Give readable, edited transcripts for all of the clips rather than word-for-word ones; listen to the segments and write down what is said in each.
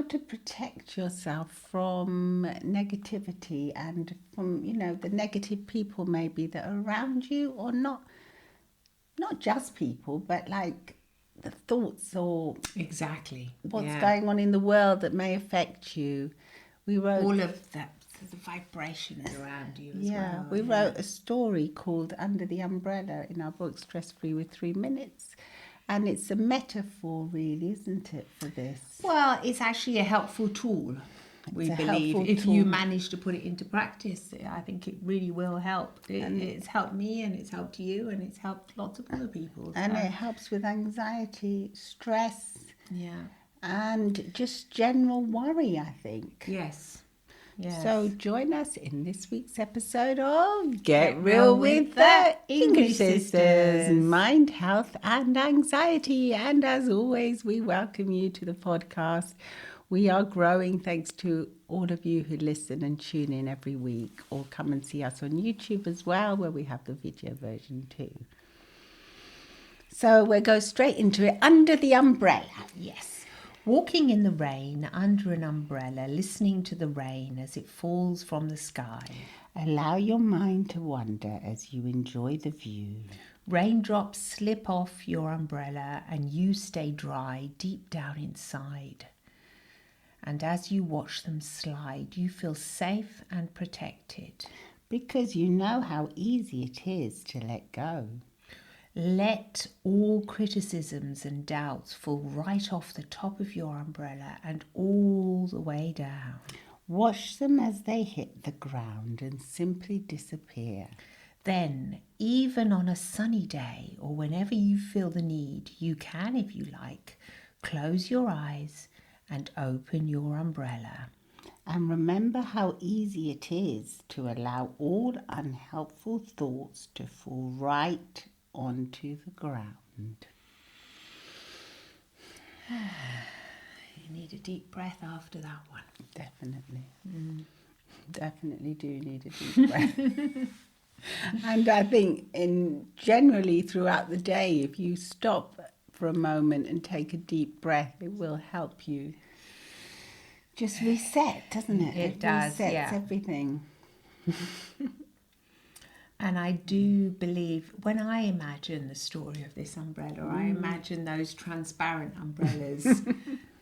how to protect yourself from negativity and from, the negative people maybe that are around you, or not just people, but like the thoughts or Exactly. what's going on in the world that may affect you. We wrote all of that, the vibrations around you as well. we wrote a story called Under the Umbrella in our book Stress Free with 3 Minutes, and it's a metaphor, really, isn't it, for this? Well, it's actually a helpful tool, we a believe. helpful If you tool. manage to put it into practice, I think it really will help. It's helped me, and it's helped you, and it's helped lots of other people. And it helps with anxiety, stress, Yeah. and just general worry, I think. Yes. Yes. So join us in this week's episode of Get Real with the English Sisters, Mind, Health and Anxiety. And as always, we welcome you to the podcast. We are growing thanks to all of you who listen and tune in every week, or come and see us on YouTube as well, where we have the video version too. So we'll go straight into it. Under the umbrella. Yes. Walking in the rain under an umbrella, listening to the rain as it falls from the sky. Allow your mind to wander as you enjoy the view. Raindrops slip off your umbrella and you stay dry deep down inside. And as you watch them slide, you feel safe and protected. Because you know how easy it is to let go. Let all criticisms and doubts fall right off the top of your umbrella and all the way down. Watch them as they hit the ground and simply disappear. Then, even on a sunny day or whenever you feel the need, you can, if you like, close your eyes and open your umbrella. And remember how easy it is to allow all unhelpful thoughts to fall right onto the ground. You need a deep breath after that one. Definitely. Definitely do need a deep breath. And I think generally throughout the day, if you stop for a moment and take a deep breath, it will help you just reset, doesn't it? It does, resets yeah. everything. And I do believe, when I imagine the story of this umbrella, I imagine those transparent umbrellas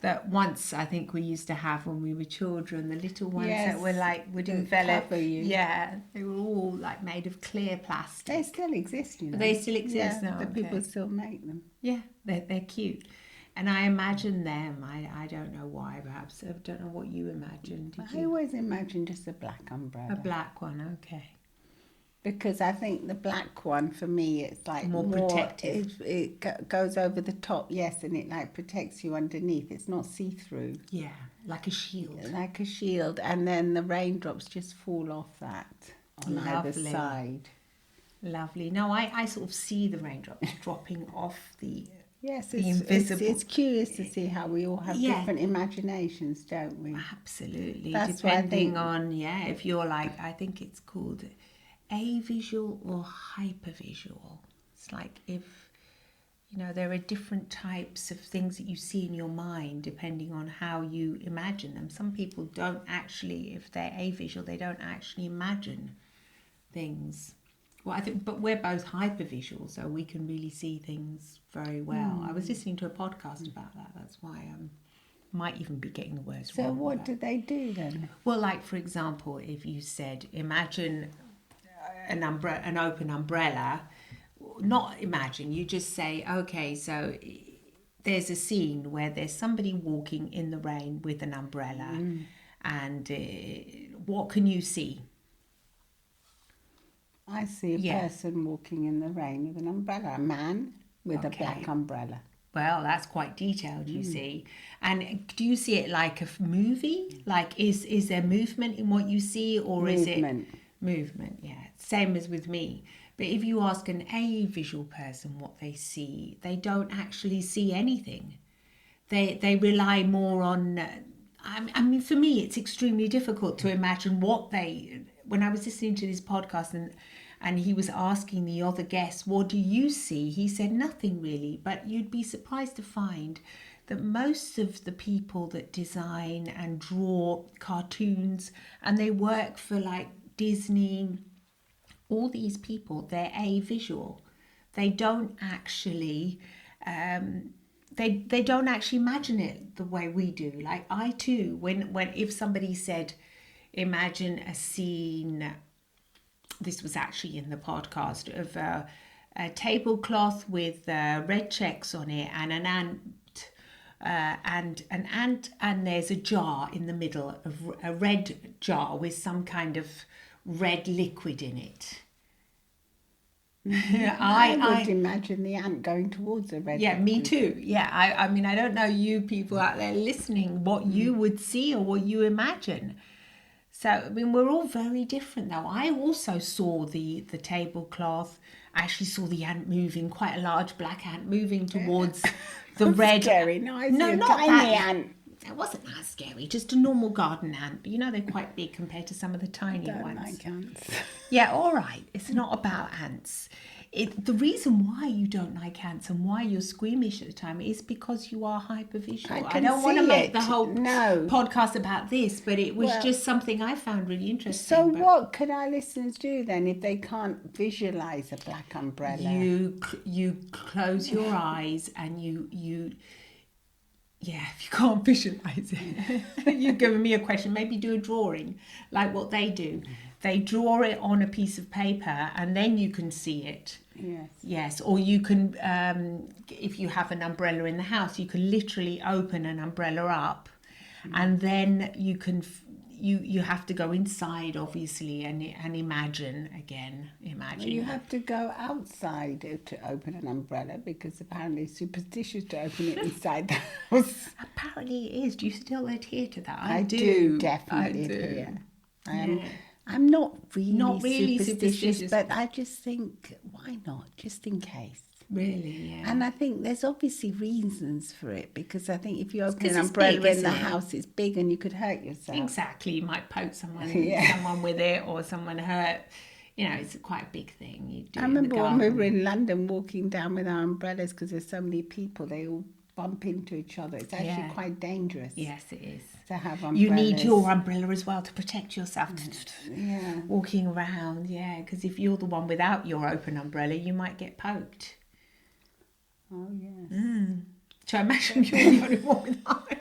that once I think we used to have when we were children, the little ones that were like, would envelop you. Yeah, they were all like made of clear plastic. They still exist, you know. They still exist yeah, now. but people still make them. Yeah, they're cute. And I imagine them, I don't know why, perhaps. I don't know what you imagined. I always imagine just a black umbrella. A black one, okay. Because I think the black one, for me, it's like more protective. It goes over the top, yes, and it like protects you underneath. It's not see-through. Yeah, like a shield. Like a shield, and then the raindrops just fall off that on either side. Lovely. No, I sort of see the raindrops dropping off the... Yes, the invisible. It's curious to see how we all have different imaginations, don't we? Absolutely. That's depending on, if you're like, I think it's called avisual or hypervisual. It's like if, there are different types of things that you see in your mind depending on how you imagine them. Some people don't actually, if they're avisual, they don't actually imagine things. Well, I think, but we're both hypervisual, so we can really see things very well. I was listening to a podcast about that. That's why I might even be getting the words wrong. So what do they do then? Well, like, for example, if you said, imagine an open umbrella, not imagine, you just say, okay, so there's a scene where there's somebody walking in the rain with an umbrella, and what can you see? I see a person walking in the rain with an umbrella, a man with a black umbrella. Well, that's quite detailed, you see. And do you see it like a movie? Like, is there movement in what you see, or is it movement? Yeah, same as with me. But if you ask an avisual person what they see, they don't actually see anything. They rely more on... I mean, for me, it's extremely difficult to imagine what they... When I was listening to this podcast and he was asking the other guests, what do you see? He said nothing really, but you'd be surprised to find that most of the people that design and draw cartoons, and they work for like Disney, all these people, they're avisual. They don't actually they don't actually imagine it the way we do. Like I too, when if somebody said, imagine a scene, this was actually in the podcast, of a tablecloth with red checks on it and an ant, and there's a jar in the middle, of a red jar with some kind of red liquid in it. I would imagine the ant going towards a red. Yeah, me too. Yeah, I mean, I don't know you people out there listening, what you would see or what you imagine. So, I mean, we're all very different though. I also saw the tablecloth. I actually saw the ant moving, quite a large black ant moving towards the red. Scary, no, not tiny that ant. It wasn't that scary, just a normal garden ant. But you know, they're quite big compared to some of the tiny Don't ones. like ants. Yeah, all right. It's not about ants. The reason why you don't like ants and why you're squeamish at the time is because you are hypervisual. I don't want to make the whole podcast about this, but it was just something I found really interesting. So what can our listeners do then if they can't visualise a black umbrella? You close your eyes and you yeah, if you can't visualise it, you've given me a question. Maybe do a drawing like what they do. They draw it on a piece of paper and then you can see it. Yes. Yes, or you can, if you have an umbrella in the house, you can literally open an umbrella up, and then you can. You have to go inside, obviously, and imagine again. Imagine. You have to go outside to open an umbrella because apparently it's superstitious to open it inside the house. Apparently it is. Do you still adhere to that? I do definitely adhere. I'm not really superstitious, but I just think, why not? Just in case. Really, yeah. And I think there's obviously reasons for it, because I think if you open an umbrella in the house, it's big and you could hurt yourself. Exactly. You might poke someone with it, or someone hurt. You know, it's quite a big thing. You do. I remember when we were in London walking down with our umbrellas, because there's so many people, they all bump into each other. It's actually quite dangerous. Yes, it is. To have umbrellas. You need your umbrella as well to protect yourself. Yeah. Walking around, because if you're the one without your open umbrella, you might get poked. Oh, yes. So imagine you're the only one without it.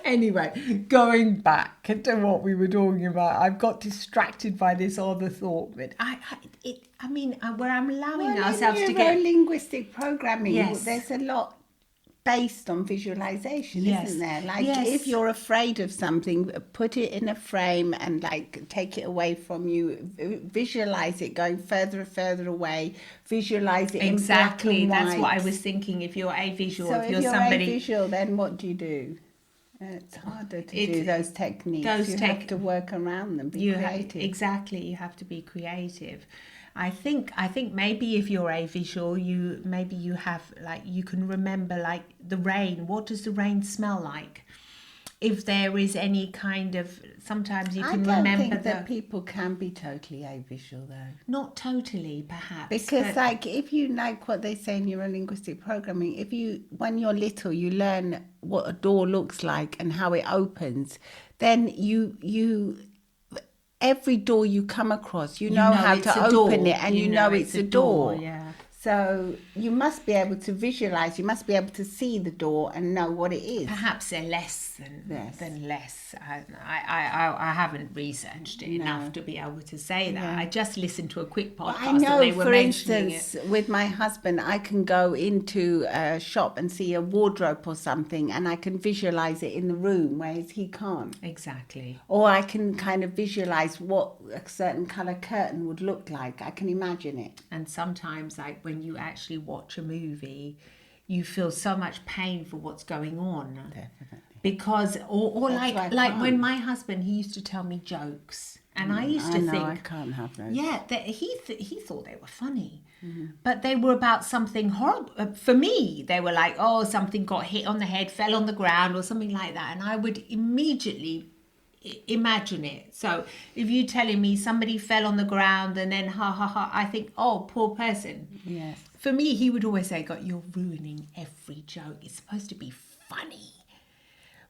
Anyway, going back to what we were talking about, I've got distracted by this other thought. But I mean, where I'm allowing ourselves to get linguistic programming. Yes. There's a lot based on visualization, isn't there? Like if you're afraid of something, put it in a frame and like take it away from you. Visualize it going further and further away. Visualize it in black and white. That's what I was thinking. If you're avisual, so if you're somebody avisual, then what do? It's harder to do those techniques. You have to work around them. Be creative. Exactly. You have to be creative. I think maybe if you're avisual, you have like, you can remember like the rain. What does the rain smell like? If there is any kind of, sometimes you can remember. I don't think that people can be totally avisual though. Not totally, perhaps. Because like if you like what they say in neurolinguistic programming, when you're little, you learn what a door looks like and how it opens, then you every door you come across, you know how to open it, and you know it's a door. Yeah. So you must be able to visualize. You must be able to see the door and know what it is. Perhaps they're less than less. I haven't researched it enough to be able to say that. Yeah. I just listened to a quick podcast. I know, that they were for mentioning instance, with my husband, I can go into a shop and see a wardrobe or something, and I can visualize it in the room, whereas he can't. Exactly. Or I can kind of visualize what a certain color curtain would look like. I can imagine it. And sometimes, like when you actually watch a movie, you feel so much pain for what's going on. Definitely. Because, or like when my husband, he used to tell me jokes, and I used to think, I can't have those. Yeah, he thought they were funny, but they were about something horrible. For me, they were like, oh, something got hit on the head, fell on the ground, or something like that, and I would immediately imagine it. So if you're telling me somebody fell on the ground and then ha ha ha, I think, oh, poor person. Yes. For me, he would always say, God, you're ruining every joke. It's supposed to be funny.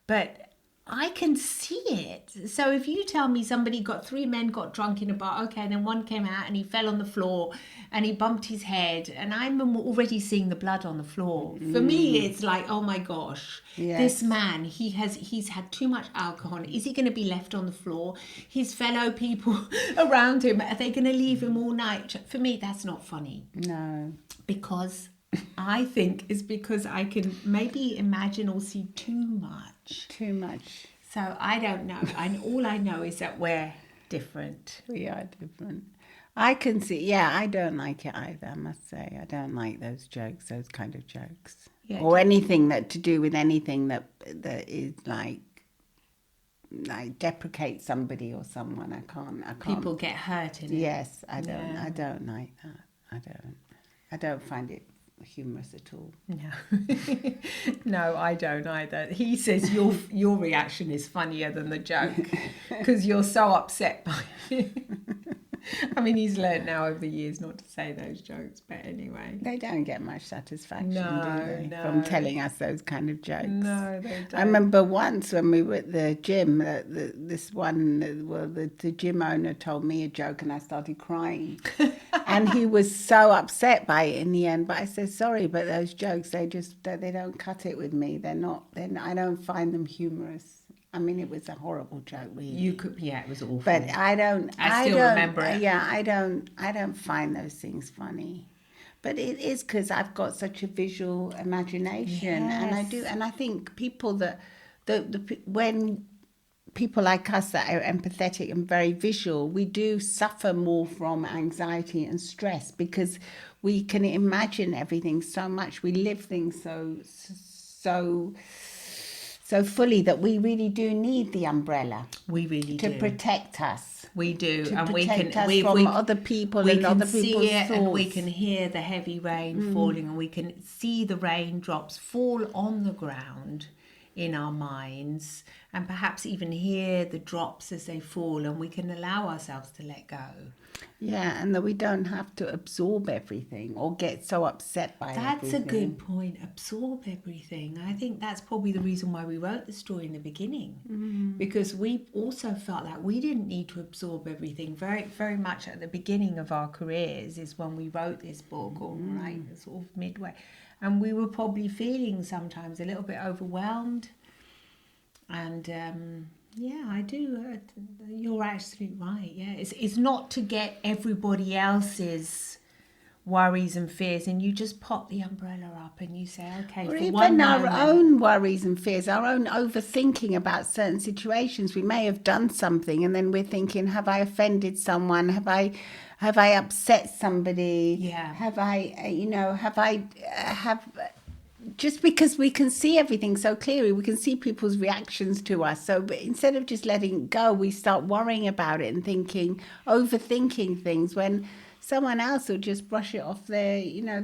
But I can see it. So if you tell me three men got drunk in a bar, okay, and then one came out and he fell on the floor and he bumped his head, and I'm already seeing the blood on the floor. For me, it's like, oh my gosh, this man, he's had too much alcohol. Is he going to be left on the floor? His fellow people around him, are they going to leave him all night? For me, that's not funny. No. Because I think it's because I can maybe imagine or see too much. Too much. So I don't know. All I know is that we're different. We are different. I can see, I don't like it either, I must say. I don't like those jokes, those kind of jokes. Yeah, or anything that to do with anything that is like deprecate somebody or someone. I can't. People get hurt in it. Yes, I don't. Yeah. I don't like that. I don't find it humorous at all. No. No, I don't either. He says your reaction is funnier than the joke because you're so upset by it. I mean, he's learnt now over the years not to say those jokes, but anyway. They don't get much satisfaction, do they, from telling us those kind of jokes? No, they don't. I remember once when we were at the gym, the gym owner told me a joke and I started crying. And he was so upset by it in the end. But I said, sorry, but those jokes, they don't cut it with me. I don't find them humorous. I mean, it was a horrible joke, really. It was awful. But I still remember it. Yeah, I don't find those things funny. But it is because I've got such a visual imagination, yes. and I think people when people like us that are empathetic and very visual, we do suffer more from anxiety and stress because we can imagine everything so much. We live things so fully that we really do need the umbrella. We really to do. Protect us. We do, and we can from other people and other people's see it, thoughts. and we can hear the heavy rain falling, and we can see the raindrops fall on the ground in our minds, and perhaps even hear the drops as they fall, and we can allow ourselves to let go. Yeah, and that we don't have to absorb everything or get so upset by That's everything. a good point. Absorb everything. I think that's probably the reason why we wrote the story in the beginning, because we also felt like we didn't need to absorb everything. Very, very much at the beginning of our careers is when we wrote this book, or right, sort of midway, and we were probably feeling sometimes a little bit overwhelmed. And I do. You're absolutely right. Yeah, it's not to get everybody else's worries and fears, and you just pop the umbrella up and you say, okay, or for even one our moment, own worries and fears, our own overthinking about certain situations. We may have done something, and then we're thinking, have I offended someone? Have I upset somebody? Yeah. Just because we can see everything so clearly, we can see people's reactions to us. So but instead of just letting it go, we start worrying about it and overthinking things when someone else will just brush it off their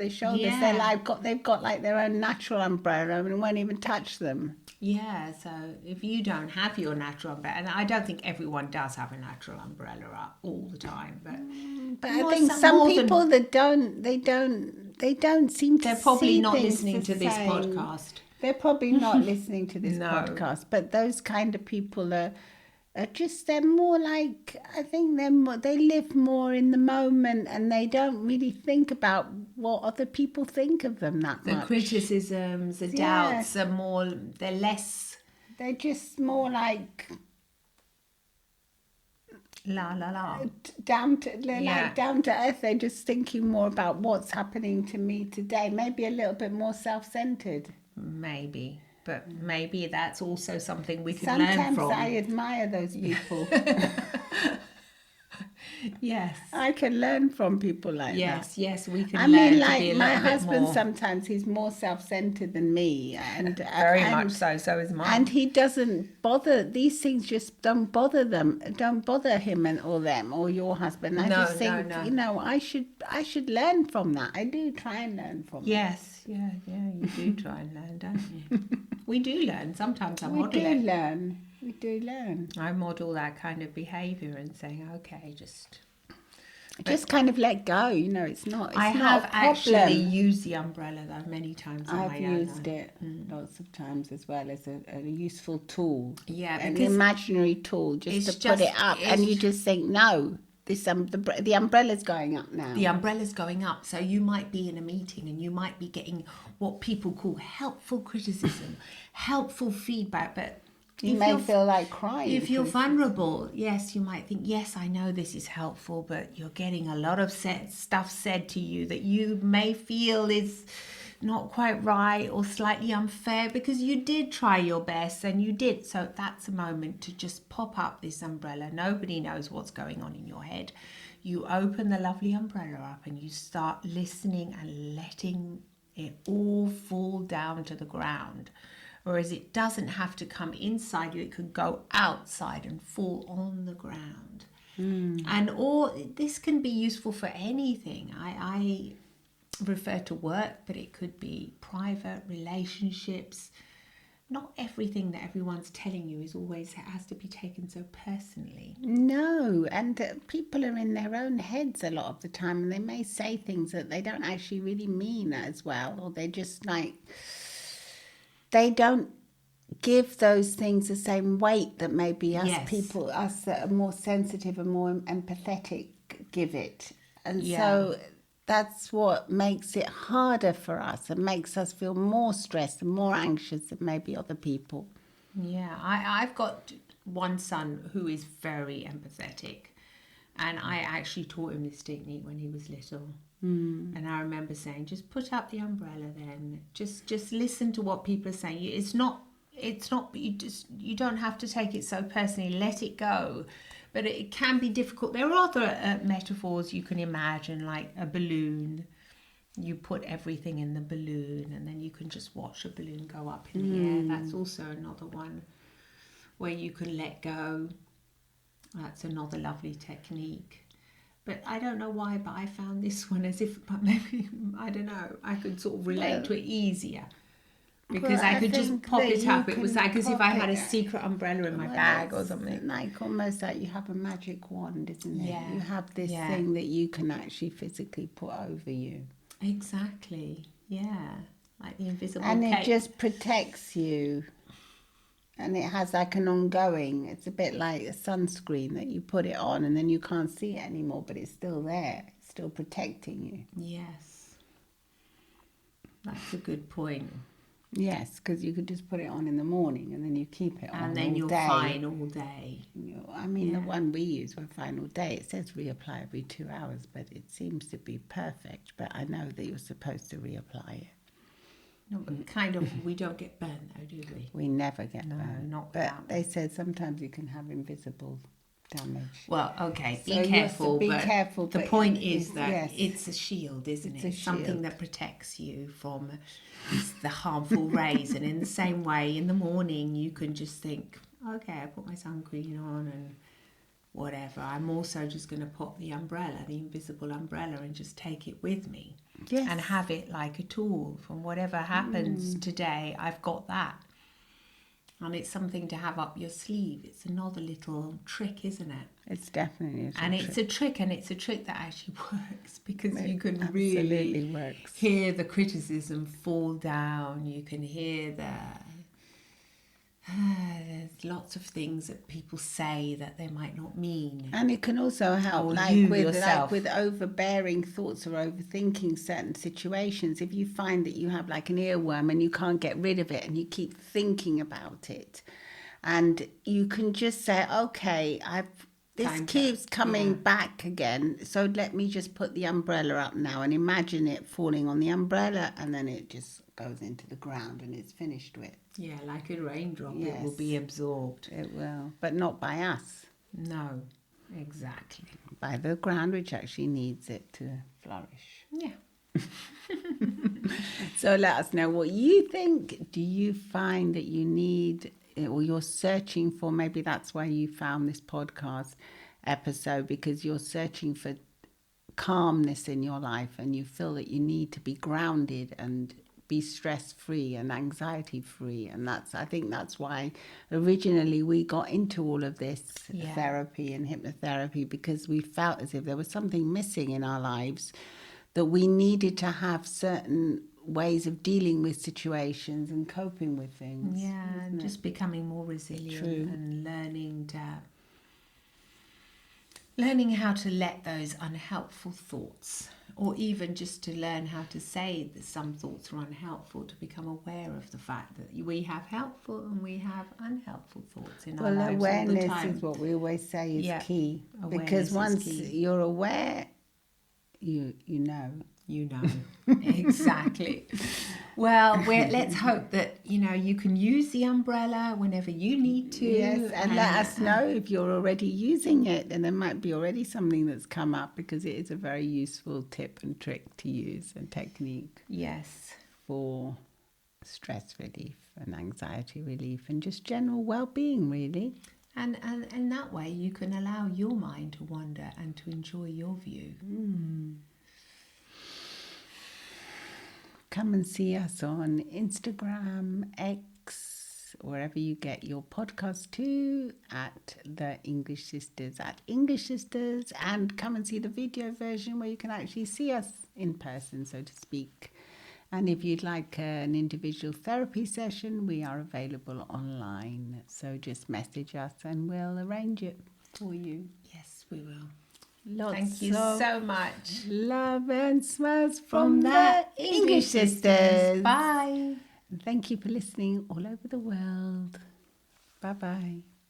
shoulders. Yeah. They've got like their own natural umbrella and won't even touch them. Yeah, so if you don't have your natural umbrella, and I don't think everyone does have a natural umbrella up all the time, but I think some people that don't seem to. They're probably see not things listening the to this same. podcast. They're probably not listening to this No. podcast, but those kind of people are they're more like, I think they live more in the moment, and they don't really think about what other people think of them that much. The criticisms, the doubts are more, they're less. They're just more like la la la. Down to earth. They're just thinking more about what's happening to me today. Maybe a little bit more self-centered. Maybe. But maybe that's also something we can learn from. Sometimes I admire those people. Yes. I can learn from people like that. Yes, we can learn to be a little bit more. My husband, sometimes he's more self-centered than me. And very much so is mine. And he doesn't bother, these things just don't bother him or them or your husband. I just think, I should learn from that. I do try and learn from Yes. Yeah, you do try and learn, don't you? We do learn. Sometimes I model it. We do learn. I model that kind of behaviour and saying, okay, just Just kind of let go, it's not I not have a problem. actually used the umbrella though many times on I've my own. used it lots of times as well as a useful tool. Yeah, an because imaginary tool just to it's put it just- up, and you just think, no, this the umbrella's going up now. the umbrella's going up, so you might be in a meeting and you might be getting what people call helpful criticism, helpful feedback, but You may feel like crying. if you're vulnerable, yes, you might think, yes, I know this is helpful, but you're getting a lot of stuff said to you that you may feel is not quite right or slightly unfair because you did try your best and you did. So that's a moment to just pop up this umbrella. Nobody knows what's going on in your head. You open the lovely umbrella up and you start listening and letting it all fall down to the ground. Whereas it doesn't have to come inside you, it could go outside and fall on the ground. And this can be useful for anything. I refer to work, but it could be private relationships. Not everything that everyone's telling you has to be taken so personally. No, and people are in their own heads a lot of the time, and they may say things that they don't actually really mean as well, or they just they don't give those things the same weight that maybe us that are more sensitive and more empathetic give it. And so that's what makes it harder for us and makes us feel more stressed and more anxious than maybe other people. Yeah, I've got one son who is very empathetic, and I actually taught him this technique when he was little. And I remember saying, just put up the umbrella then. Just listen to what people are saying. It's not you don't have to take it so personally. Let it go. But it can be difficult. There are other metaphors you can imagine, like a balloon. You put everything in the balloon and then you can just watch a balloon go up in the air. That's also another one where you can let go. That's another lovely technique. But I don't know why, but I found this one as if, but maybe, I don't know, I could sort of relate to it easier. Because I could just pop it up. It was like as if I had a secret umbrella in my bag or something. Like almost like you have a magic wand, isn't it? Yeah. You have this thing that you can actually physically put over you. Exactly. Yeah. Like the invisible And cape. it just protects you. And it has like an ongoing, it's a bit like a sunscreen that you put it on and then you can't see it anymore, but it's still there. It's still protecting you. Yes. That's a good point. Yes, because you could just put it on in the morning and then you keep it on and then all you're day. fine all day. I mean, the one we use, we're fine all day. It says reapply every 2 hours, but it seems to be perfect. But I know that you're supposed to reapply it. No, but kind of, we don't get burnt though, do we? We never get burnt. Not But that they said sometimes you can have invisible damage. Well, okay, be So careful. be but careful. The but point is that yes, it's a shield, isn't It's it? a Something shield. that protects you from the harmful rays. And in the same way, in the morning, you can just think, okay, I put my sun cream on and whatever. I'm also just going to pop the umbrella, the invisible umbrella, and just take it with me. Yes. And have it like a tool from whatever happens today. I've got that. And it's something to have up your sleeve. It's another little trick, isn't it? It's definitely a trick. And it's a trick that actually works because you can absolutely really works. hear the criticism fall down. You can hear there's lots of things that people say that they might not mean. And it can also help, Or like you with yourself. overbearing thoughts or overthinking certain situations. If you find that you have like an earworm and you can't get rid of it and you keep thinking about it, and you can just say, okay, this Time to- keeps coming back again, so let me just put the umbrella up now and imagine it falling on the umbrella, and then it just goes into the ground and it's finished with. Yeah, like a raindrop, it will Yes. be absorbed. It will, but not by us. No, exactly. By the ground, which actually needs it to flourish. Yeah. So let us know what you think. Do you find that you need, or you're searching for, maybe that's why you found this podcast episode, because you're searching for calmness in your life and you feel that you need to be grounded and be stress-free and anxiety-free. And I think that's why originally we got into all of this therapy and hypnotherapy, because we felt as if there was something missing in our lives, that we needed to have certain ways of dealing with situations and coping with things. Yeah, and just becoming more resilient and learning how to let those unhelpful thoughts, or even just to learn how to say that some thoughts are unhelpful, to become aware of the fact that we have helpful and we have unhelpful thoughts in our lives all the awareness time. is what we always say is key. Awareness because once is key. you're aware, you know. You know, exactly. Well, let's hope that, you can use the umbrella whenever you need to. Yes, and let us know if you're already using it, and there might be already something that's come up, because it is a very useful tip and trick to use, and technique. Yes. For stress relief and anxiety relief and just general well-being, really. And that way you can allow your mind to wander and to enjoy your view. Come and see us on Instagram, X, wherever you get your podcast to, at the English Sisters, and come and see the video version where you can actually see us in person, so to speak. And if you'd like an individual therapy session, we are available online. So just message us and we'll arrange it for you. Yes, we will. Thank you so much. Love and smiles from the English Sisters. Bye. Thank you for listening all over the world. Bye-bye.